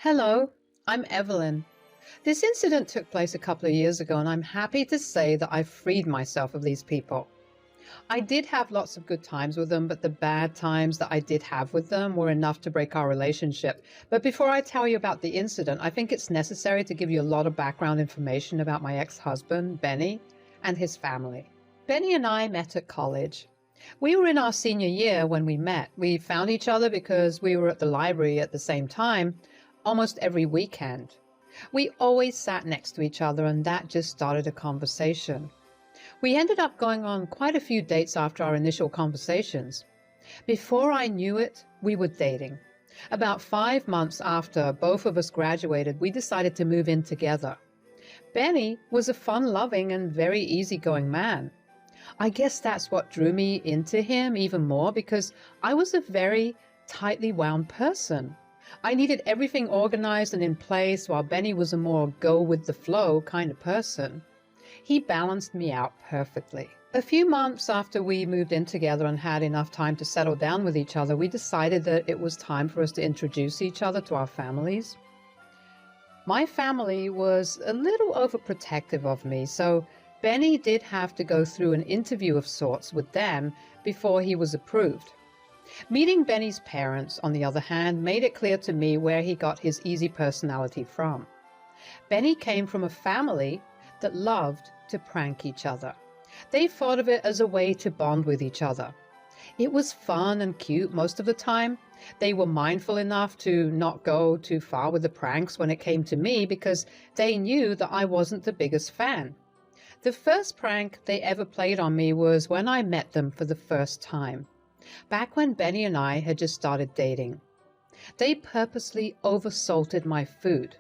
Hello, I'm Evelyn. This incident took place a couple of years ago, and I'm happy to say that I've freed myself of these people. I did have lots of good times with them, but the bad times that I did have with them were enough to break our relationship. But before I tell you about the incident, I think it's necessary to give you a lot of background information about my ex-husband, Benny, and his family. Benny and I met at college. We were in our senior year when we met. We found each other because we were at the library at the same time almost every weekend. We always sat next to each other, and that just started a conversation. We ended up going on quite a few dates after our initial conversations. Before I knew it, we were dating. About 5 months after both of us graduated, we decided to move in together. Benny was a fun-loving and very easygoing man. I guess that's what drew me into him even more, because I was a very tightly wound person. I needed everything organized and in place, while Benny was a more go-with-the-flow kind of person. He balanced me out perfectly. A few months after we moved in together and had enough time to settle down with each other, we decided that it was time for us to introduce each other to our families. My family was a little overprotective of me, so Benny did have to go through an interview of sorts with them before he was approved. Meeting Benny's parents, on the other hand, made it clear to me where he got his easy personality from. Benny came from a family that loved to prank each other. They thought of it as a way to bond with each other. It was fun and cute most of the time. They were mindful enough to not go too far with the pranks when it came to me, because they knew that I wasn't the biggest fan. The first prank they ever played on me was when I met them for the first time, back when Benny and I had just started dating. They purposely oversalted my food.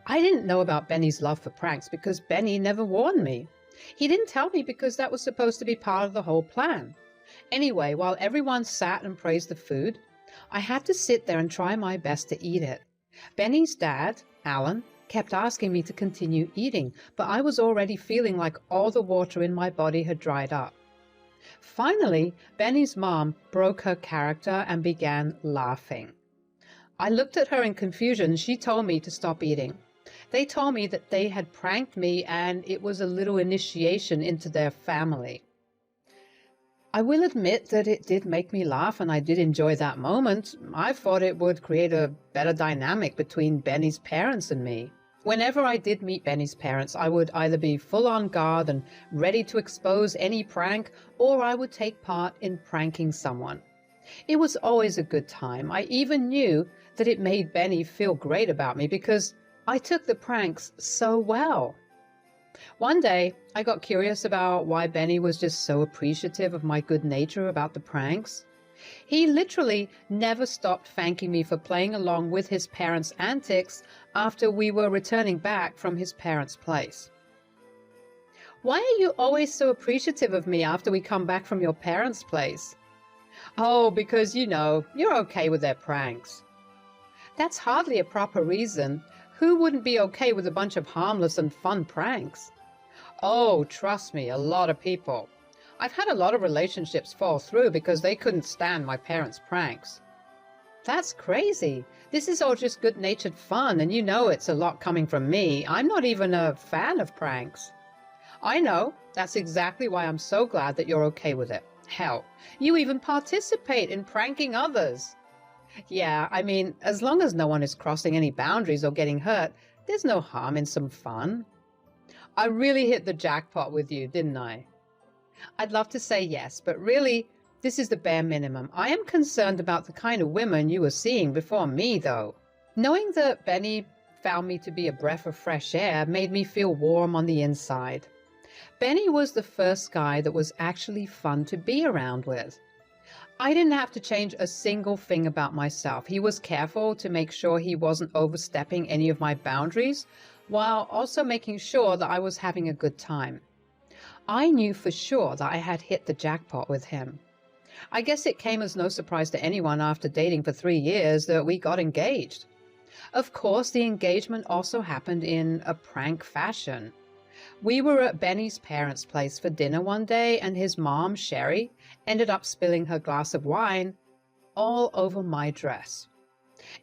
I didn't know about Benny's love for pranks because Benny never warned me. He didn't tell me because that was supposed to be part of the whole plan. Anyway, while everyone sat and praised the food, I had to sit there and try my best to eat it. Benny's dad, Alan, kept asking me to continue eating, but I was already feeling like all the water in my body had dried up. Finally, Benny's mom broke her character and began laughing. I looked at her in confusion, and she told me to stop eating. They told me that they had pranked me and it was a little initiation into their family. I will admit that it did make me laugh, and I did enjoy that moment. I thought it would create a better dynamic between Benny's parents and me. Whenever I did meet Benny's parents, I would either be full on guard and ready to expose any prank, or I would take part in pranking someone. It was always a good time. I even knew that it made Benny feel great about me because I took the pranks so well. One day, I got curious about why Benny was just so appreciative of my good nature about the pranks. He literally never stopped thanking me for playing along with his parents' antics after we were returning back from his parents' place. "Why are you always so appreciative of me after we come back from your parents' place?" "Oh, because, you're okay with their pranks." "That's hardly a proper reason. Who wouldn't be okay with a bunch of harmless and fun pranks?" "Oh, trust me, a lot of people. I've had a lot of relationships fall through because they couldn't stand my parents' pranks." "That's crazy. This is all just good-natured fun, and it's a lot coming from me. I'm not even a fan of pranks." "I know. That's exactly why I'm so glad that you're okay with it. Hell, you even participate in pranking others." "Yeah, as long as no one is crossing any boundaries or getting hurt, there's no harm in some fun." I really hit the jackpot with you, didn't I? I'd love to say yes, but really, this is the bare minimum. I am concerned about the kind of women you were seeing before me, though. Knowing that Benny found me to be a breath of fresh air made me feel warm on the inside. Benny was the first guy that was actually fun to be around with. I didn't have to change a single thing about myself. He was careful to make sure he wasn't overstepping any of my boundaries, while also making sure that I was having a good time. I knew for sure that I had hit the jackpot with him. I guess it came as no surprise to anyone after dating for 3 years that we got engaged. Of course, the engagement also happened in a prank fashion. We were at Benny's parents' place for dinner one day, and his mom, Sherry, ended up spilling her glass of wine all over my dress.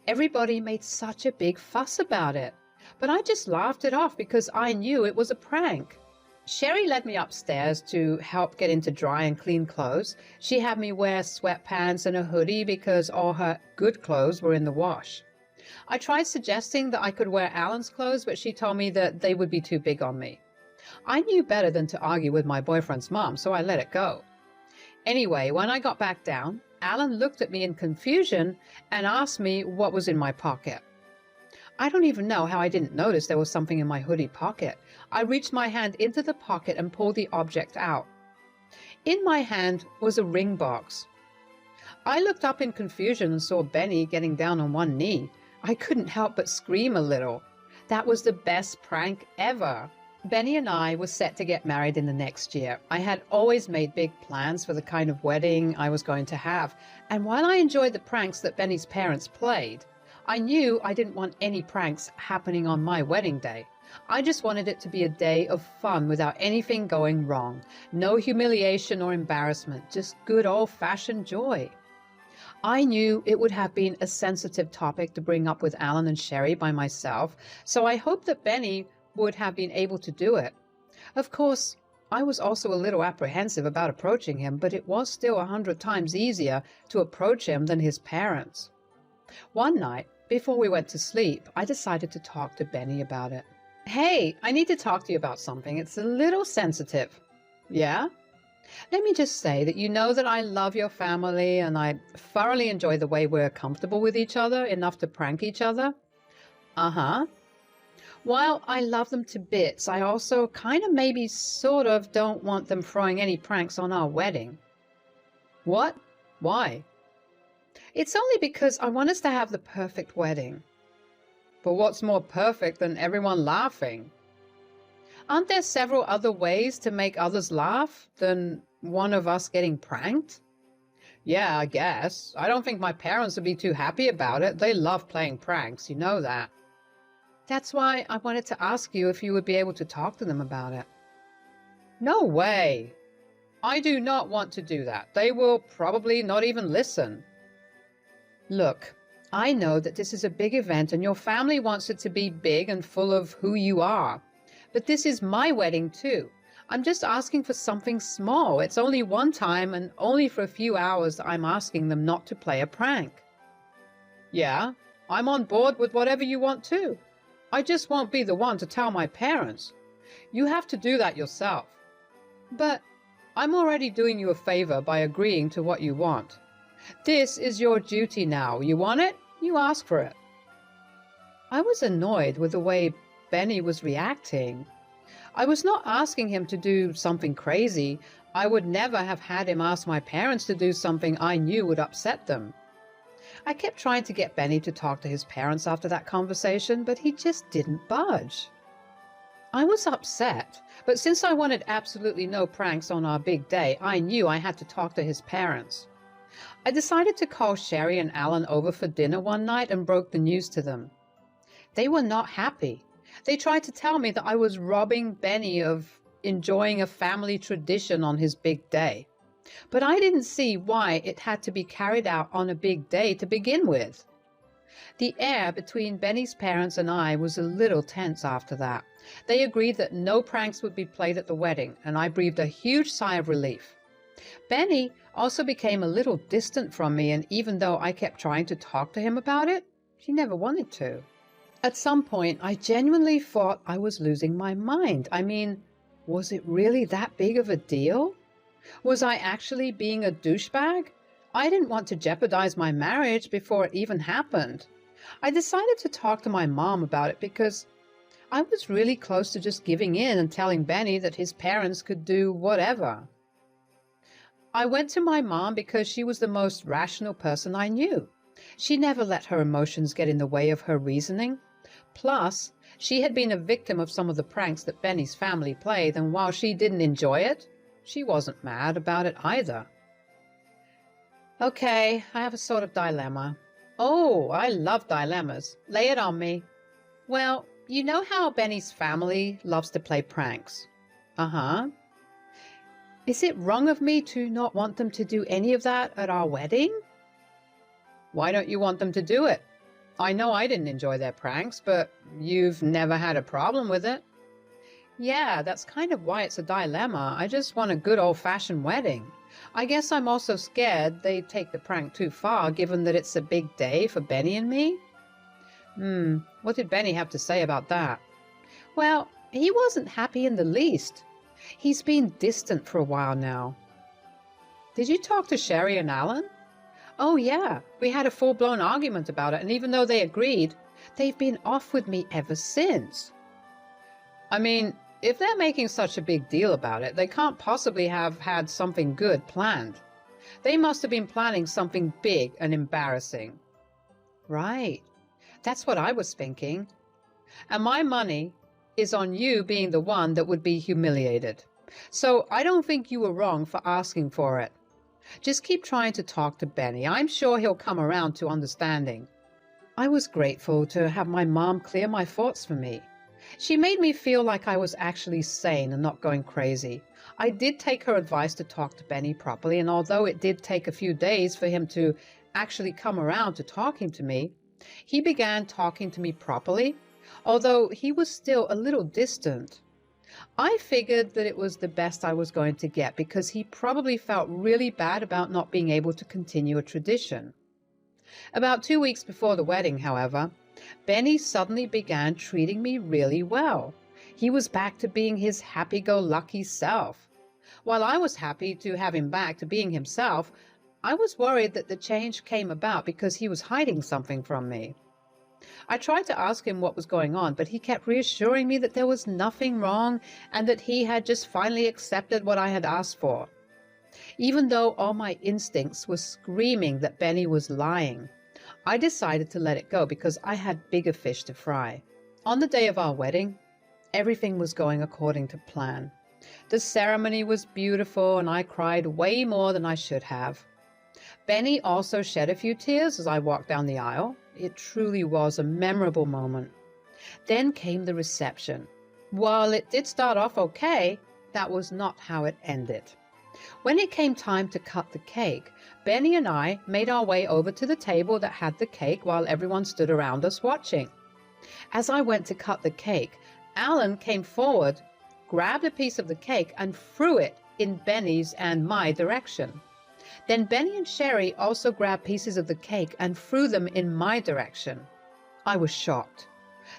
Everybody made such a big fuss about it, but I just laughed it off because I knew it was a prank. Sherry led me upstairs to help get into dry and clean clothes. She had me wear sweatpants and a hoodie because all her good clothes were in the wash. I tried suggesting that I could wear Alan's clothes, but she told me that they would be too big on me. I knew better than to argue with my boyfriend's mom, so I let it go. Anyway, when I got back down, Alan looked at me in confusion and asked me what was in my pocket. I don't even know how I didn't notice there was something in my hoodie pocket. I reached my hand into the pocket and pulled the object out. In my hand was a ring box. I looked up in confusion and saw Benny getting down on one knee. I couldn't help but scream a little. That was the best prank ever. Benny and I were set to get married in the next year. I had always made big plans for the kind of wedding I was going to have, and while I enjoyed the pranks that Benny's parents played, I knew I didn't want any pranks happening on my wedding day. I just wanted it to be a day of fun without anything going wrong. No humiliation or embarrassment, just good old-fashioned joy. I knew it would have been a sensitive topic to bring up with Alan and Sherry by myself, so I hoped that Benny would have been able to do it. Of course, I was also a little apprehensive about approaching him, but it was still 100 times easier to approach him than his parents. One night, before we went to sleep, I decided to talk to Benny about it. Hey, I need to talk to you about something. It's a little sensitive. Yeah? Let me just say that you know that I love your family and I thoroughly enjoy the way we're comfortable with each other, enough to prank each other. Uh-huh. While I love them to bits, I also kind of maybe sort of don't want them throwing any pranks on our wedding. What? Why? It's only because I want us to have the perfect wedding. But what's more perfect than everyone laughing? Aren't there several other ways to make others laugh than one of us getting pranked? Yeah, I guess. I don't think my parents would be too happy about it. They love playing pranks, you know that. That's why I wanted to ask you if you would be able to talk to them about it. No way. I do not want to do that. They will probably not even listen. Look, I know that this is a big event and your family wants it to be big and full of who you are. But this is my wedding too. I'm just asking for something small. It's only one time and only for a few hours that I'm asking them not to play a prank. Yeah, I'm on board with whatever you want too. I just won't be the one to tell my parents. You have to do that yourself. But I'm already doing you a favor by agreeing to what you want. This is your duty now. You want it? You ask for it. I was annoyed with the way Benny was reacting. I was not asking him to do something crazy. I would never have had him ask my parents to do something I knew would upset them. I kept trying to get Benny to talk to his parents after that conversation, but he just didn't budge. I was upset, but since I wanted absolutely no pranks on our big day, I knew I had to talk to his parents. I decided to call Sherry and Alan over for dinner one night and broke the news to them. They were not happy. They tried to tell me that I was robbing Benny of enjoying a family tradition on his big day. But I didn't see why it had to be carried out on a big day to begin with. The air between Benny's parents and I was a little tense after that. They agreed that no pranks would be played at the wedding, and I breathed a huge sigh of relief. Benny also became a little distant from me, and even though I kept trying to talk to him about it, he never wanted to. At some point, I genuinely thought I was losing my mind. I mean, was it really that big of a deal? Was I actually being a douchebag? I didn't want to jeopardize my marriage before it even happened. I decided to talk to my mom about it because I was really close to just giving in and telling Benny that his parents could do whatever. I went to my mom because she was the most rational person I knew. She never let her emotions get in the way of her reasoning. Plus, she had been a victim of some of the pranks that Benny's family played, and while she didn't enjoy it, she wasn't mad about it either. Okay, I have a sort of dilemma. Oh, I love dilemmas. Lay it on me. Well, you know how Benny's family loves to play pranks? Uh-huh. Is it wrong of me to not want them to do any of that at our wedding? Why don't you want them to do it? I know I didn't enjoy their pranks, but you've never had a problem with it. Yeah, that's kind of why it's a dilemma. I just want a good old-fashioned wedding. I guess I'm also scared they take the prank too far, given that it's a big day for Benny and me. What did Benny have to say about that? Well, he wasn't happy in the least. He's been distant for a while now. Did you talk to Sherry and Alan? Oh, yeah. We had a full-blown argument about it, and even though they agreed, they've been off with me ever since. I mean, if they're making such a big deal about it, they can't possibly have had something good planned. They must have been planning something big and embarrassing. Right. That's what I was thinking. And my money is on you being the one that would be humiliated. So I don't think you were wrong for asking for it. Just keep trying to talk to Benny. I'm sure he'll come around to understanding. I was grateful to have my mom clear my thoughts for me. She made me feel like I was actually sane and not going crazy. I did take her advice to talk to Benny properly, and although it did take a few days for him to actually come around to talking to me, he began talking to me properly, although he was still a little distant. I figured that it was the best I was going to get because he probably felt really bad about not being able to continue a tradition. About 2 weeks before the wedding, however, Benny suddenly began treating me really well. He was back to being his happy-go-lucky self. While I was happy to have him back to being himself, I was worried that the change came about because he was hiding something from me. I tried to ask him what was going on, but he kept reassuring me that there was nothing wrong and that he had just finally accepted what I had asked for. Even though all my instincts were screaming that Benny was lying, I decided to let it go because I had bigger fish to fry. On the day of our wedding, everything was going according to plan. The ceremony was beautiful and I cried way more than I should have. Benny also shed a few tears as I walked down the aisle. It truly was a memorable moment. Then came the reception. While it did start off okay, that was not how it ended. When it came time to cut the cake, Benny and I made our way over to the table that had the cake while everyone stood around us watching. As I went to cut the cake, Alan came forward, grabbed a piece of the cake and threw it in Benny's and my direction. Then Benny and Sherry also grabbed pieces of the cake and threw them in my direction. I was shocked.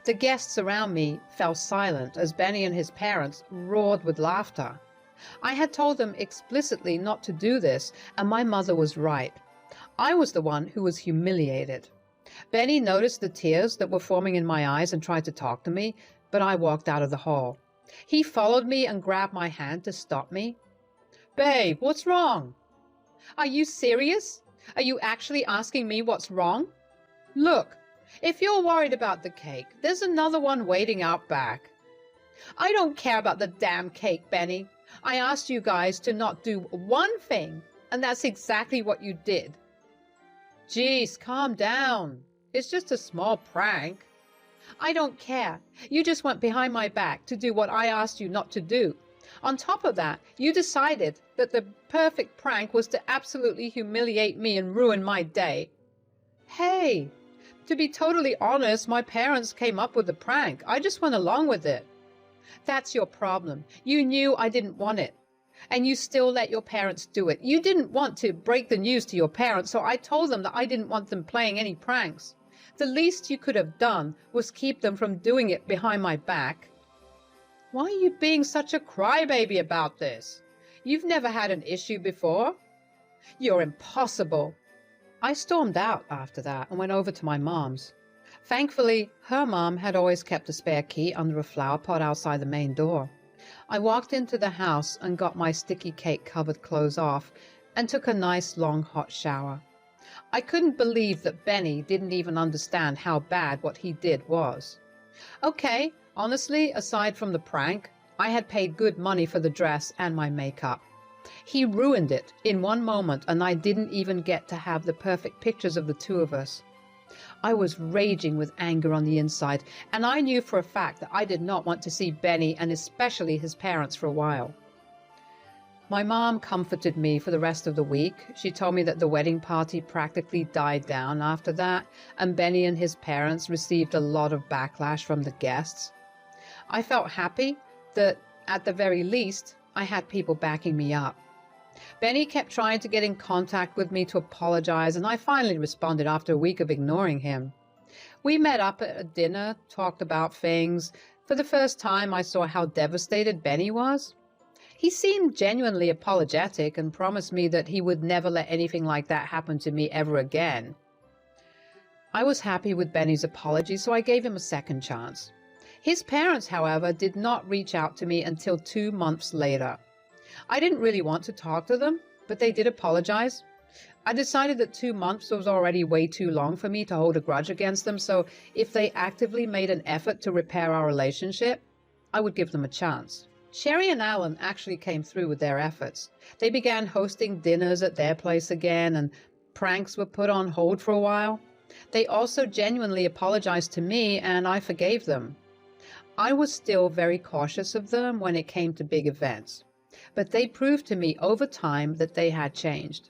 The guests around me fell silent as Benny and his parents roared with laughter. I had told them explicitly not to do this, and my mother was right. I was the one who was humiliated. Benny noticed the tears that were forming in my eyes and tried to talk to me, but I walked out of the hall. He followed me and grabbed my hand to stop me. "Babe, what's wrong?" "Are you serious? Are you actually asking me what's wrong? Look, if you're worried about the cake, there's another one waiting out back." "I don't care about the damn cake, Benny. I asked you guys to not do one thing, and that's exactly what you did." "Geez, calm down. It's just a small prank." "I don't care. You just went behind my back to do what I asked you not to do. On top of that, you decided that the perfect prank was to absolutely humiliate me and ruin my day." "Hey, to be totally honest, my parents came up with the prank. I just went along with it." "That's your problem. You knew I didn't want it, and you still let your parents do it. You didn't want to break the news to your parents, so I told them that I didn't want them playing any pranks. The least you could have done was keep them from doing it behind my back." "Why are you being such a crybaby about this? You've never had an issue before." "You're impossible." I stormed out after that and went over to my mom's. Thankfully, her mom had always kept a spare key under a flower pot outside the main door. I walked into the house and got my sticky cake-covered clothes off and took a nice long hot shower. I couldn't believe that Benny didn't even understand how bad what he did was. Okay, honestly, aside from the prank, I had paid good money for the dress and my makeup. He ruined it in one moment, and I didn't even get to have the perfect pictures of the two of us. I was raging with anger on the inside, and I knew for a fact that I did not want to see Benny and especially his parents for a while. My mom comforted me for the rest of the week. She told me that the wedding party practically died down after that, and Benny and his parents received a lot of backlash from the guests. I felt happy that, at the very least, I had people backing me up. Benny kept trying to get in contact with me to apologize, and I finally responded after a week of ignoring him. We met up at a dinner, talked about things. For the first time, I saw how devastated Benny was. He seemed genuinely apologetic and promised me that he would never let anything like that happen to me ever again. I was happy with Benny's apology, so I gave him a second chance. His parents, however, did not reach out to me until 2 months later. I didn't really want to talk to them, but they did apologize. I decided that 2 months was already way too long for me to hold a grudge against them, so if they actively made an effort to repair our relationship, I would give them a chance. Sherry and Alan actually came through with their efforts. They began hosting dinners at their place again, and pranks were put on hold for a while. They also genuinely apologized to me, and I forgave them. I was still very cautious of them when it came to big events, but they proved to me over time that they had changed.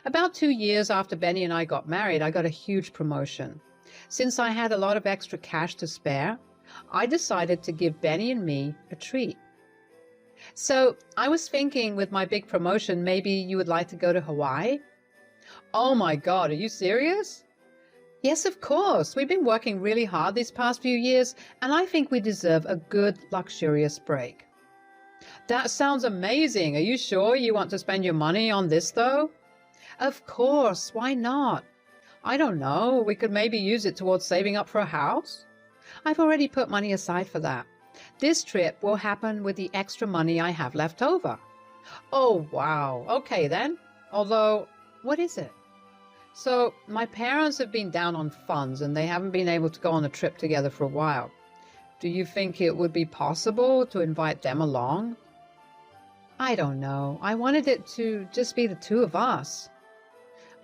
About 2 years after Benny and I got married, I got a huge promotion. Since I had a lot of extra cash to spare, I decided to give Benny and me a treat. So I was thinking, with my big promotion, maybe you would like to go to Hawaii? Oh my God, are you serious? Yes, of course. We've been working really hard these past few years, and I think we deserve a good, luxurious break. That sounds amazing. Are you sure you want to spend your money on this, though? Of course. Why not? I don't know. We could maybe use it towards saving up for a house. I've already put money aside for that. This trip will happen with the extra money I have left over. Oh, wow. Okay, then. Although, what is it? So, my parents have been down on funds and they haven't been able to go on a trip together for a while. Do you think it would be possible to invite them along? I don't know. I wanted it to just be the two of us.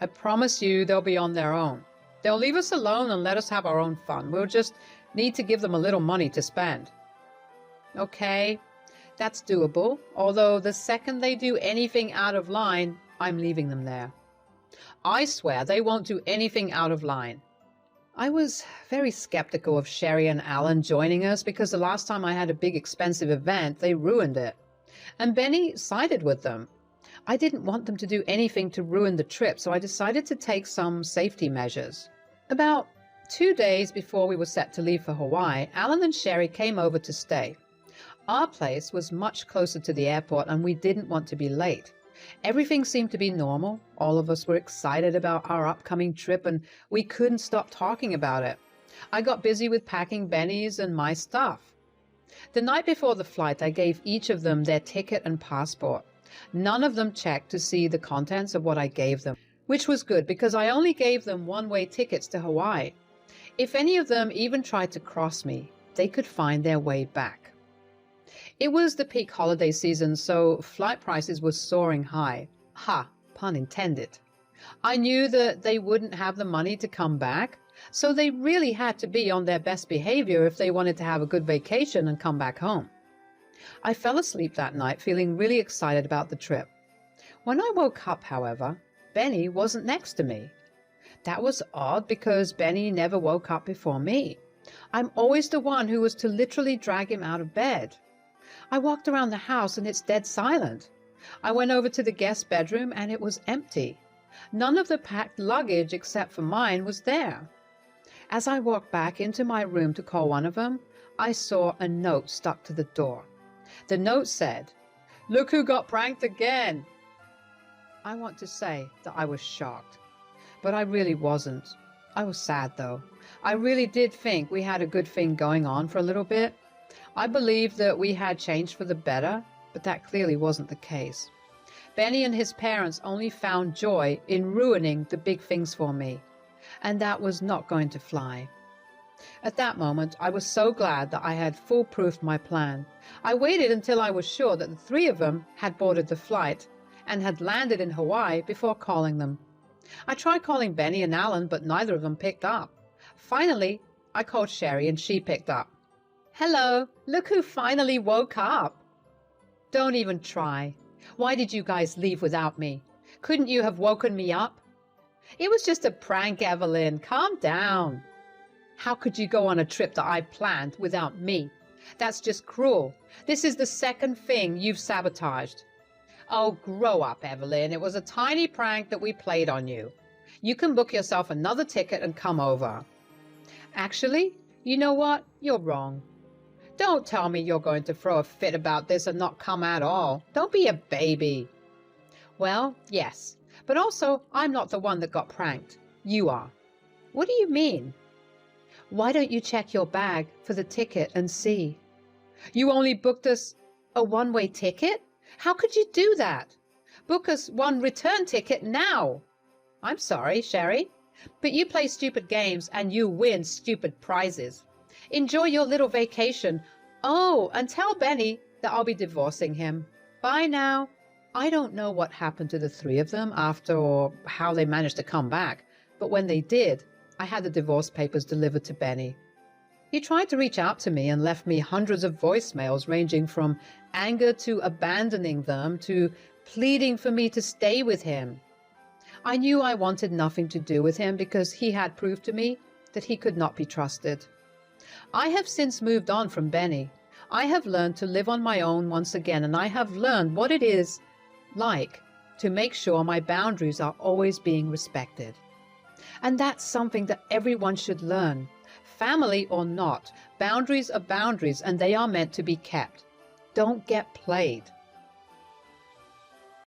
I promise you they'll be on their own. They'll leave us alone and let us have our own fun. We'll just need to give them a little money to spend. Okay, that's doable. Although the second they do anything out of line, I'm leaving them there. I swear they won't do anything out of line. I was very skeptical of Sherry and Alan joining us because the last time I had a big expensive event, they ruined it. And Benny sided with them. I didn't want them to do anything to ruin the trip, so I decided to take some safety measures. About 2 days before we were set to leave for Hawaii, Alan and Sherry came over to stay. Our place was much closer to the airport and we didn't want to be late. Everything seemed to be normal. All of us were excited about our upcoming trip and we couldn't stop talking about it. I got busy with packing Benny's and my stuff. The night before the flight, I gave each of them their ticket and passport. None of them checked to see the contents of what I gave them, which was good because I only gave them one-way tickets to Hawaii. If any of them even tried to cross me, they could find their way back. It was the peak holiday season, so flight prices were soaring high. Ha, pun intended. I knew that they wouldn't have the money to come back, so they really had to be on their best behavior if they wanted to have a good vacation and come back home. I fell asleep that night feeling really excited about the trip. When I woke up, however, Benny wasn't next to me. That was odd because Benny never woke up before me. I'm always the one who was to literally drag him out of bed. I walked around the house and it's dead silent. I went over to the guest bedroom and it was empty. None of the packed luggage except for mine was there. As I walked back into my room to call one of them, I saw a note stuck to the door. The note said, "Look who got pranked again." I want to say that I was shocked, but I really wasn't. I was sad though. I really did think we had a good thing going on for a little bit. I believed that we had changed for the better, but that clearly wasn't the case. Benny and his parents only found joy in ruining the big things for me, and that was not going to fly. At that moment, I was so glad that I had foolproofed my plan. I waited until I was sure that the three of them had boarded the flight and had landed in Hawaii before calling them. I tried calling Benny and Alan, but neither of them picked up. Finally, I called Sherry and she picked up. "Hello, look who finally woke up." Don't even try. Why did you guys leave without me? Couldn't you have woken me up? It was just a prank, Evelyn. Calm down. How could you go on a trip that I planned without me? That's just cruel. This is the second thing you've sabotaged. Oh, grow up, Evelyn. It was a tiny prank that we played on you. You can book yourself another ticket and come over. Actually, you know what? You're wrong. Don't tell me you're going to throw a fit about this and not come at all. Don't be a baby. Well, yes, but also I'm not the one that got pranked. You are. What do you mean? Why don't you check your bag for the ticket and see? You only booked us a one-way ticket? How could you do that? Book us one return ticket now. I'm sorry, Sherry, but you play stupid games and you win stupid prizes. Enjoy your little vacation. Oh, and tell Benny that I'll be divorcing him. Bye now. I don't know what happened to the three of them after or how they managed to come back, but when they did, I had the divorce papers delivered to Benny. He tried to reach out to me and left me hundreds of voicemails ranging from anger to abandoning them to pleading for me to stay with him. I knew I wanted nothing to do with him because he had proved to me that he could not be trusted. I have since moved on from Benny. I have learned to live on my own once again, and I have learned what it is like to make sure my boundaries are always being respected. And that's something that everyone should learn. Family or not, boundaries are boundaries and they are meant to be kept. Don't get played.